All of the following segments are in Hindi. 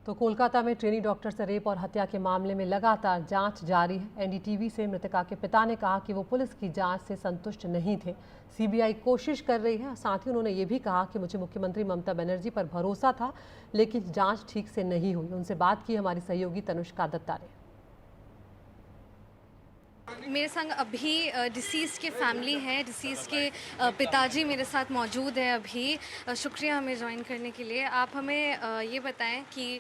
तो कोलकाता में ट्रेनी डॉक्टर से रेप और हत्या के मामले में लगातार जांच जारी है। एनडीटीवी से मृतका के पिता ने कहा कि वो पुलिस की जांच से संतुष्ट नहीं थे। सीबीआई कोशिश कर रही है। साथ ही उन्होंने ये भी कहा कि मुझे मुख्यमंत्री ममता बनर्जी पर भरोसा था, लेकिन जांच ठीक से नहीं हुई। उनसे बात की हमारी सहयोगी तनुष्का दत्ता ने। मेरे संग अभी डिसीज़ के फैमिली है, डिसीज़ के पिताजी मेरे साथ मौजूद है अभी। शुक्रिया हमें ज्वाइन करने के लिए। आप हमें ये बताएं कि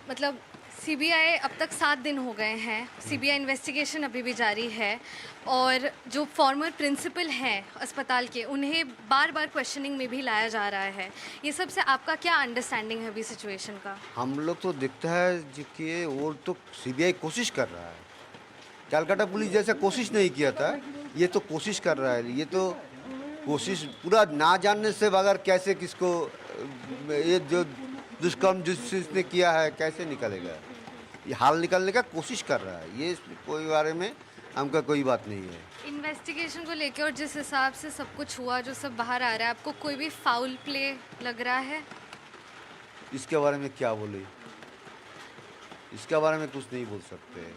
मतलब सीबीआई अब तक 7 दिन हो गए हैं, सीबीआई इन्वेस्टिगेशन अभी भी जारी है और जो फॉर्मर प्रिंसिपल हैं अस्पताल के, उन्हें बार बार क्वेश्चनिंग में भी लाया जा रहा है। ये सब से आपका क्या अंडरस्टैंडिंग है अभी सिचुएशन का? हम लोग तो दिखता है कि वो तो सीबीआई कोशिश कर रहा है। कलकत्ता पुलिस जैसा कोशिश नहीं किया था, ये तो कोशिश कर रहा है। ये तो कोशिश पूरा ना जानने से बगैर कैसे किसको ये जो दुष्कर्म जिसने किया है कैसे निकलेगा, ये हाल निकलने का कोशिश कर रहा है। ये कोई बारे में हमका कोई बात नहीं है। इन्वेस्टिगेशन को लेकर और जिस हिसाब से सब कुछ हुआ, जो सब बाहर आ रहा है, आपको कोई भी फाउल प्ले लग रहा है? इसके बारे में क्या बोले, इसके बारे में कुछ नहीं बोल सकते।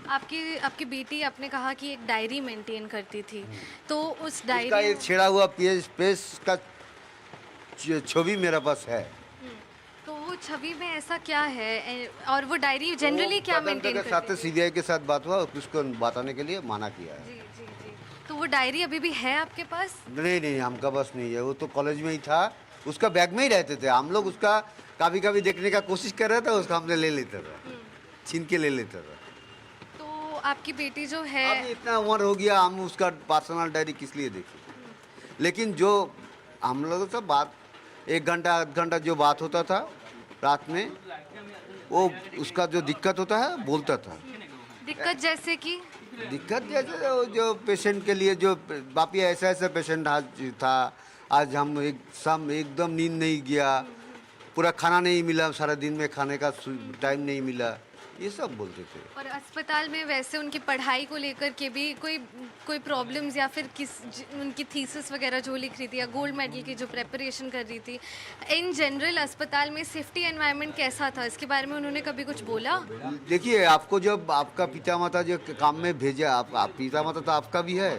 आपकी बेटी, आपने कहा कि एक डायरी मेंटेन करती थी, तो उस डायरी का एक छेड़ा हुआ पेज का छवि मेरे पास है। तो वो छवि में ऐसा क्या है और वो डायरी जनरली क्या मेंटेन करती है? सीबीआई के साथ बात हुआ, उसको बताने के लिए माना किया है। जी जी जी। तो वो डायरी अभी भी है आपके पास? नहीं, हमका पास नहीं है। वो तो कॉलेज में ही था, उसका बैग में ही रहते थे। हम लोग उसका कभी कभी देखने का कोशिश कर रहे थे, उसका हमने ले लेते थे, छीन के ले लेते थे। आपकी बेटी जो है, अभी इतना उम्र हो गया, हम उसका पर्सनल डायरी किस लिए देखें? लेकिन जो हम लोगों से बात 1 घंटा आध घंटा जो बात होता था रात में, वो उसका जो दिक्कत होता है बोलता था। दिक्कत जैसे कि जो पेशेंट के लिए जो बापी ऐसा पेशेंट आज था, आज हम एकदम नींद नहीं गया, पूरा खाना नहीं मिला, सारा दिन में खाने का टाइम नहीं मिला, ये सब बोलते थे। और अस्पताल में वैसे उनकी पढ़ाई को लेकर के भी कोई प्रॉब्लम्स या फिर उनकी थीसिस वगैरह जो लिख रही थी या गोल्ड मेडल की जो प्रेपरेशन कर रही थी, इन जनरल अस्पताल में सेफ्टी एनवायरनमेंट कैसा था, इसके बारे में उन्होंने कभी कुछ बोला? देखिए, आपको जब आपका पिता माता जो काम में भेजा, आप पिता माता तो आपका भी है,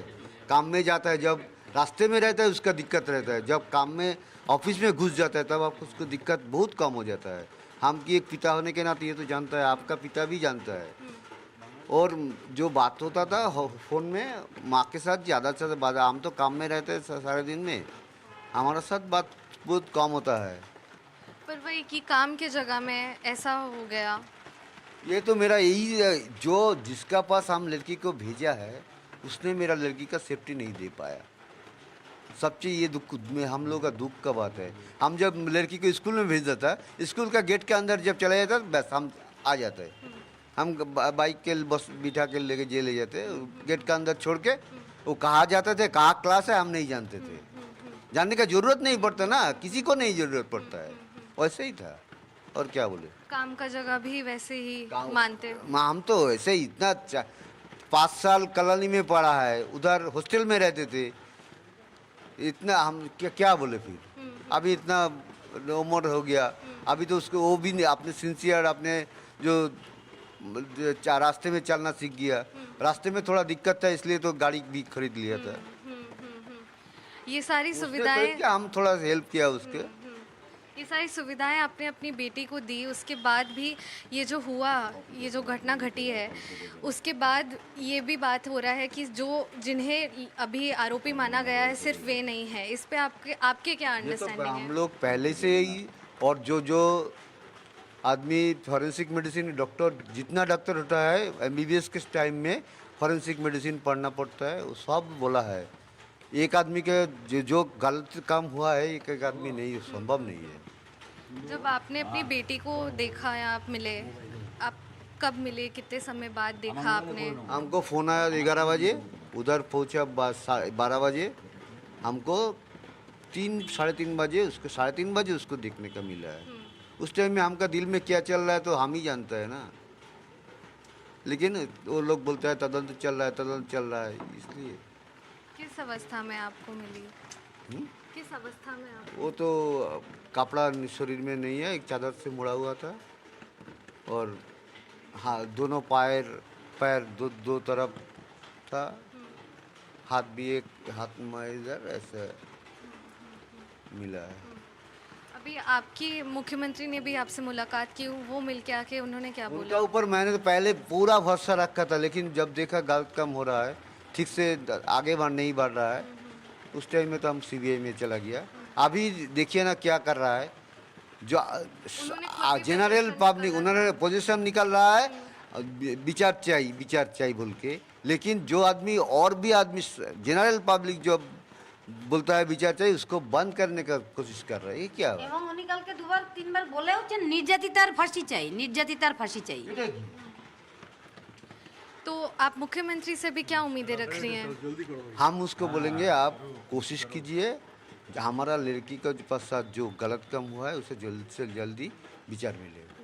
काम में जाता है, जब रास्ते में रहता है उसका दिक्कत रहता है, जब काम में ऑफिस में घुस जाता है तब आपको उसको दिक्कत बहुत कम हो जाता है। हम की एक पिता होने के नाते ये तो जानता है, आपका पिता भी जानता है। और जो बात होता था फ़ोन में माँ के साथ ज़्यादा से ज़्यादा बात, हम तो काम में रहते हैं सारे दिन में, हमारा साथ बात बहुत कम होता है। पर वही कि काम के जगह में ऐसा हो गया। ये तो मेरा यही, जो जिसका पास हम लड़की को भेजा है उसने मेरा लड़की का सेफ्टी नहीं दे पाया। सब चीज़ ये दुख में हम लोग का दुख का बात है। हम जब लड़की को स्कूल में भेज देता है, स्कूल का गेट के अंदर जब चला जाता है बस हम आ जाते हैं। हम बाइक के बस बिठा के लेके ले जाते, गेट के अंदर छोड़ के वो कहाँ जाते थे, कहाँ क्लास है हम नहीं जानते थे। जानने का जरूरत नहीं पड़ता ना, किसी को नहीं जरूरत पड़ता है, वैसे ही था। और क्या बोले, काम का जगह भी वैसे ही मानते। हम तो ऐसे ही इतना 5 साल कॉलोनी में पढ़ा है, उधर हॉस्टल में रहते थे, इतना हम क्या बोले फिर। अभी इतना उम्र हो गया, अभी तो उसको वो भी नहीं, आपने सिंसियर, आपने जो रास्ते में चलना सीख गया, रास्ते में थोड़ा दिक्कत था इसलिए तो गाड़ी भी खरीद लिया था। ये सारी सुविधाएं हम थोड़ा हेल्प किया उसके। ये सारी सुविधाएं आपने अपनी बेटी को दी, उसके बाद भी ये जो हुआ, ये जो घटना घटी है, उसके बाद ये भी बात हो रहा है कि जिन्हें अभी आरोपी माना गया है सिर्फ वे नहीं है। इस पे आपके क्या अंडरस्टैंडिंग है? हम लोग पहले से ही, और जो आदमी फॉरेंसिक मेडिसिन डॉक्टर, जितना डॉक्टर होता है एमबीबीएस के टाइम में फॉरेंसिक मेडिसिन पढ़ना पड़ता है, वो सब बोला है। एक आदमी के जो गलत काम हुआ है, एक आदमी नहीं, संभव नहीं है। जब आपने अपनी बेटी को देखा या आप मिले, आप कब मिले, कितने समय बाद देखा आपने? हमको फ़ोन आया 11 बजे, उधर पहुंचा 12 बजे, हमको 3-3:30 बजे उसको 3:30 बजे उसको देखने का मिला है। उस टाइम में हमका दिल में क्या चल रहा है तो हम ही जानता है ना, लेकिन वो लोग बोलते हैं तदंत चल रहा है, इसलिए। किस अवस्था में आपको मिली? किस अवस्था में आप? वो तो कपड़ा शरीर में नहीं है, एक चादर से मुड़ा हुआ था और हाँ दोनों पैर दो तरफ था, हाथ भी एक हाथ में इधर ऐसे मिला है। अभी आपकी मुख्यमंत्री ने भी आपसे मुलाकात की, वो मिल के आके उन्होंने क्या उनका बोला? ऊपर मैंने तो पहले पूरा भरोसा रखा था, लेकिन जब देखा गलत काम हो रहा है, ठीक से आगे नहीं बढ़ रहा है, उस टाइम में तो हम सीबीआई में चला गया। अभी देखिए ना क्या कर रहा है, जो जनरल पब्लिक उन्होंने पोजीशन निकल रहा है, विचार चाहिए बोल के, लेकिन जो आदमी और भी आदमी जनरल पब्लिक जो बोलता है विचार चाहिए, उसको बंद करने का कोशिश कर रहा है। ये क्या है? এবং উনি কালকে দুবার তিনবার বলেও যে নির্যাতিতার ফাঁসি চাই, নির্যাতিতার ফাঁসি চাই। तो आप मुख्यमंत्री से भी क्या उम्मीदें रख रही हैं? हम उसको बोलेंगे आप कोशिश कीजिए, हमारा लड़की का पास साथ जो गलत काम हुआ है उसे जल्द से जल्दी विचार मिलेगा।